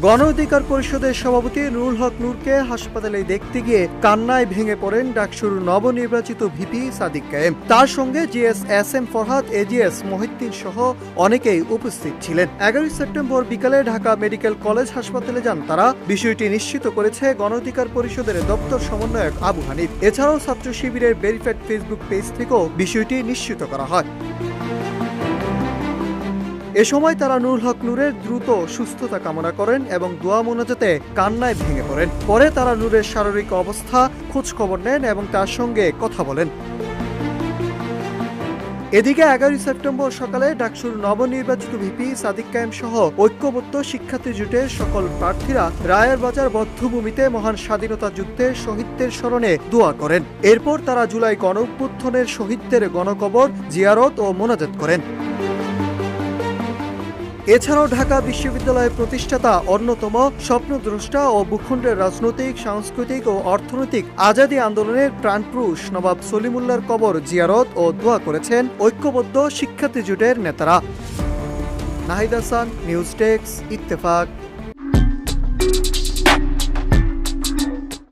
গণ অধিকার পরিষদের সভাপতি নুরুল হক নূরকে হাসপাতালে দেখতে গিয়ে কান্নায় ভেঙে পড়েন ডাকসুর নবনির্বাচিত ভিপি সাদিক কায়েম। তার সঙ্গে GS S M Farhad, AGS Mohiuddin সহ অনেকেই উপস্থিত ছিলেন। 11 সেপ্টেম্বর বিকালে ঢাকা মেডিকেল কলেজ হাসপাতালে যান তারা। বিষয়টি নিশ্চিত করেছে গণ অধিকার পরিষদের দপ্তর সমন্বয়ক আবু হানিফ। এছাড়াও ছাত্র শিবিরের ভেরিফাইড ফেসবুক পেজ থেকেও বিষয়টি নিশ্চিত করা হয়। এ সময় তারা নুরুল হক নূরের দ্রুত সুস্থতা কামনা করেন এবং দোয়া মোনাজাতে কান্নায় ভেঙে পড়েন। পরে তারা নূরের শারীরিক অবস্থা খোঁজ খবর নেন এবং তার সঙ্গে কথা বলেন। এদিকে 11 সেপ্টেম্বর সকালে ডাকসুর নবনির্বাচিত ভিপি সাদিক কায়েম সহ ঐক্যবদ্ধ শিক্ষার্থী জোটের সকল প্রার্থীরা রায়ের বাজার বধ্যভূমিতে মহান স্বাধীনতা যুদ্ধের শহীদদের স্মরণে দোয়া করেন। এরপর তারা জুলাই গণঅভ্যুত্থানের শহীদদের গণকবর জিয়ারত ও মোনাজাত করেন। এছাড়াও ঢাকা বিশ্ববিদ্যালয়ের প্রতিষ্ঠাতা, অন্যতম স্বপ্নদ্রষ্টা ও ভূখণ্ডের রাজনৈতিক, সাংস্কৃতিক ও অর্থনৈতিক আজাদী আন্দোলনের প্রাণপুরুষ নবাব সলিমুল্লাহর কবর জিয়ারত ও দোয়া করেছেন ঐক্যবদ্ধ শিক্ষার্থী জোটের নেতারা। Nahid Hasan, news desk, Ittefaq.